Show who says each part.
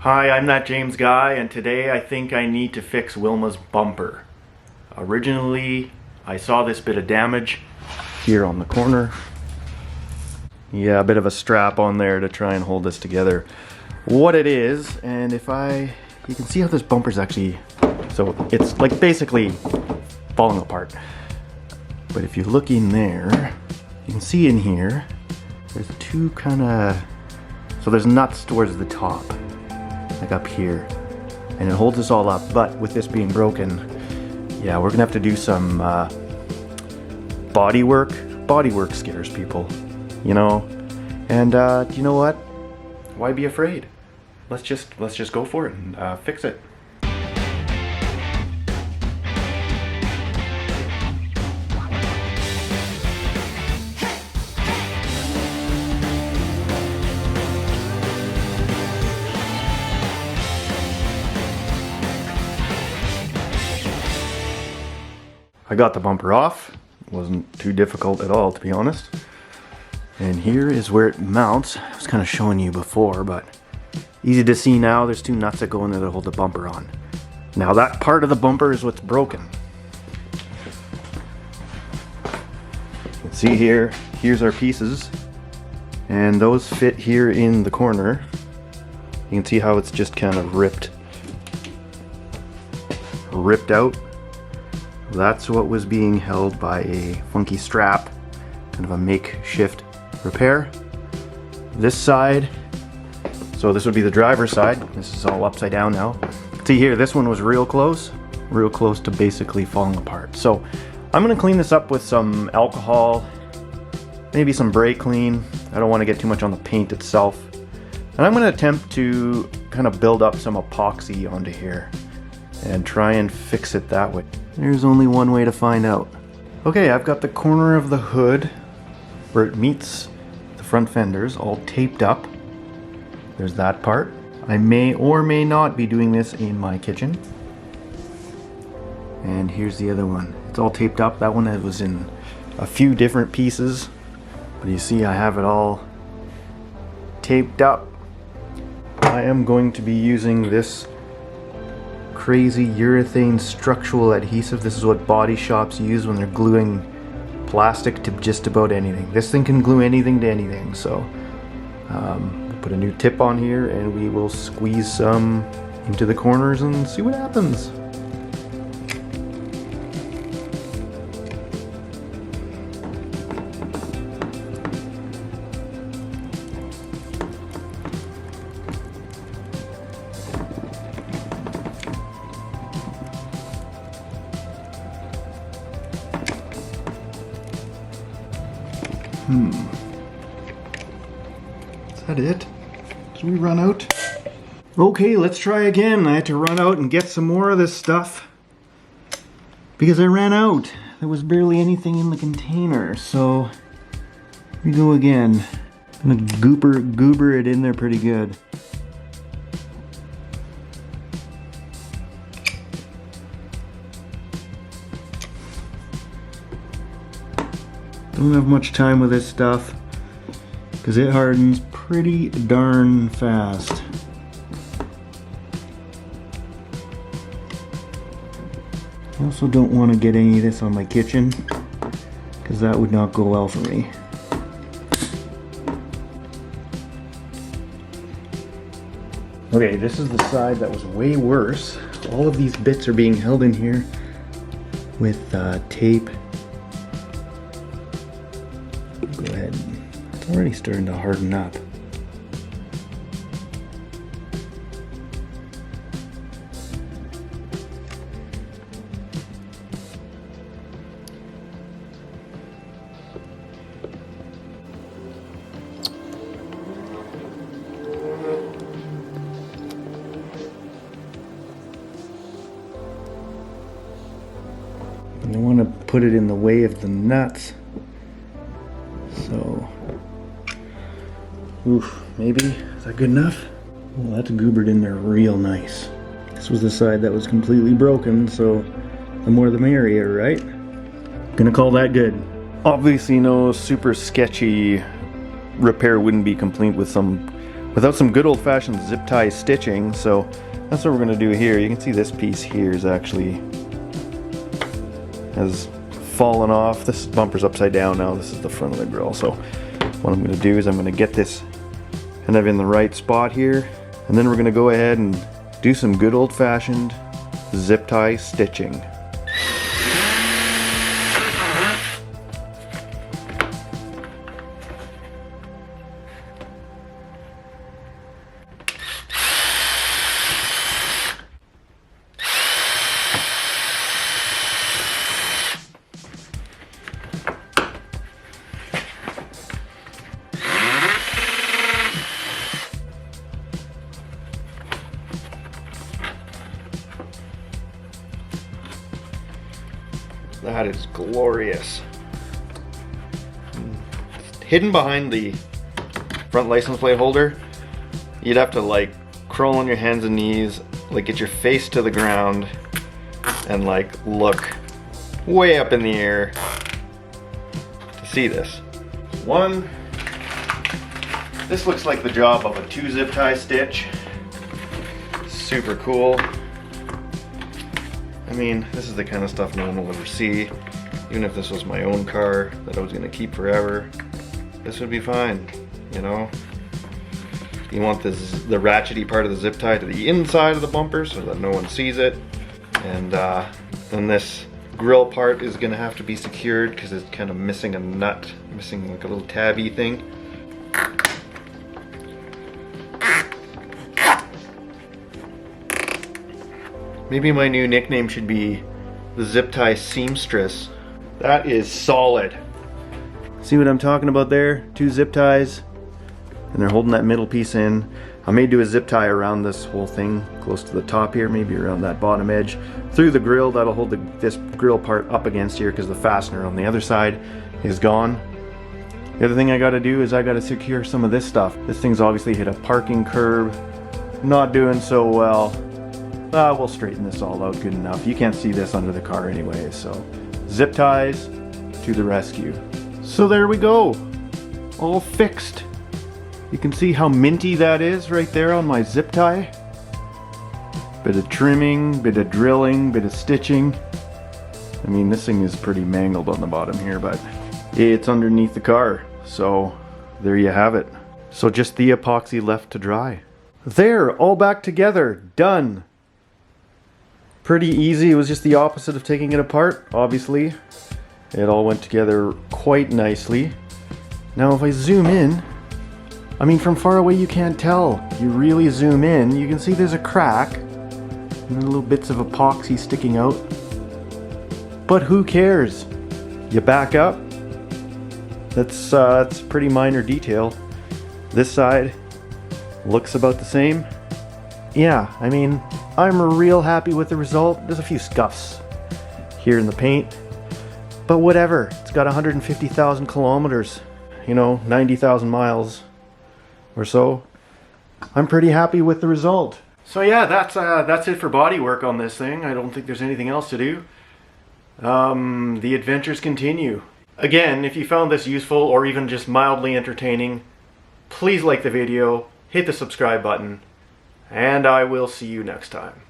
Speaker 1: Hi, I'm that James guy, and today I think I need to fix Wilma's bumper. Originally, I saw this bit of damage here on the corner. Yeah, a bit of a strap on there to try and hold this together. What it is, and you can see how this bumper's actually, so it's like basically falling apart. But if you look in there, you can see in here, there's two so there's nuts towards the top, like up here, and it holds this all up. But with this being broken, yeah, we're gonna have to do some body work. Body work scares people, you know. And you know what? Why be afraid? Let's just go for it and fix it. I got the bumper off. It wasn't too difficult at all, to be honest. And here is where it mounts. I was kind of showing you before, but easy to see now. There's two nuts that go in there that hold the bumper on. Now that part of the bumper is what's broken. You can see here's our pieces. And those fit here in the corner. You can see how it's just kind of ripped out. That's what was being held by a funky strap, kind of a makeshift repair. This side, so this would be the driver's side. This is all upside down now. See here, this one was real close to basically falling apart. So I'm gonna clean this up with some alcohol, maybe some brake clean. I don't want to get too much on the paint itself. And I'm gonna attempt to kind of build up some epoxy onto here and try and fix it that way. There's only one way to find out. Okay, I've got the corner of the hood where it meets the front fenders all taped up. There's that part. I may or may not be doing this in my kitchen. And here's the other one. It's all taped up. That one was in a few different pieces. But you see I have it all taped up. I am going to be using this crazy urethane structural adhesive. This is what body shops use when they're gluing plastic to just about anything. This thing can glue anything to anything. So put a new tip on here and we will squeeze some into the corners and see what happens. Is that it? Did we run out? Okay, let's try again. I had to run out and get some more of this stuff because I ran out. There was barely anything in the container, so here we go again. I'm gonna goober it in there pretty good. Don't have much time with this stuff because it hardens pretty darn fast. I also don't want to get any of this on my kitchen because that would not go well for me. Okay, this is the side that was way worse. All of these bits are being held in here with tape. Go ahead. It's already starting to harden up. And I want to put it in the way of the nuts. So, oof, maybe, is that good enough? Well, that's goobered in there real nice. This was the side that was completely broken, so the more the merrier, right? Gonna call that good. Obviously no super sketchy repair wouldn't be complete without some good old-fashioned zip tie stitching. So that's what we're going to do here. You can see this piece here is actually has fallen off. This bumper's upside down now. This is the front of the grill. So what I'm going to do is I'm going to get this kind of in the right spot here, and then we're going to go ahead and do some good old-fashioned zip tie stitching. That is glorious. Hidden behind the front license plate holder, you'd have to like crawl on your hands and knees, like get your face to the ground and like look way up in the air to see this. This looks like the job of a 2 zip tie stitch. Super cool. I mean, this is the kind of stuff no one will ever see. Even if this was my own car that I was gonna keep forever, this would be fine, you know? You want the ratchety part of the zip tie to the inside of the bumper so that no one sees it. And then this grill part is gonna have to be secured because it's kind of missing a nut, missing like a little tabby thing. Maybe my new nickname should be the zip tie seamstress. That is solid. See what I'm talking about there? 2 zip ties, and they're holding that middle piece in. I may do a zip tie around this whole thing, close to the top here, maybe around that bottom edge. Through the grill, that'll hold this grill part up against here because the fastener on the other side is gone. The other thing I gotta do is I gotta secure some of this stuff. This thing's obviously hit a parking curb. Not doing so well. We'll straighten this all out good enough. You can't see this under the car anyway, so zip ties to the rescue. So there we go, all fixed. You can see how minty that is right there on my zip tie. Bit of trimming, bit of drilling, bit of stitching. I mean, this thing is pretty mangled on the bottom here, but it's underneath the car. So there you have it. So just the epoxy left to dry. There, all back together, done. Pretty easy. It was just the opposite of taking it apart, obviously. It all went together quite nicely. Now if I zoom in, I mean from far away you can't tell. You really zoom in, you can see there's a crack and little bits of epoxy sticking out. But who cares? You back up. That's a pretty minor detail. This side looks about the same. Yeah, I mean, I'm real happy with the result. There's a few scuffs here in the paint, but whatever. It's got 150,000 kilometers, you know, 90,000 miles or so. I'm pretty happy with the result. So yeah, that's it for body work on this thing. I don't think there's anything else to do. The adventures continue. Again, if you found this useful or even just mildly entertaining, please like the video, hit the subscribe button, and I will see you next time.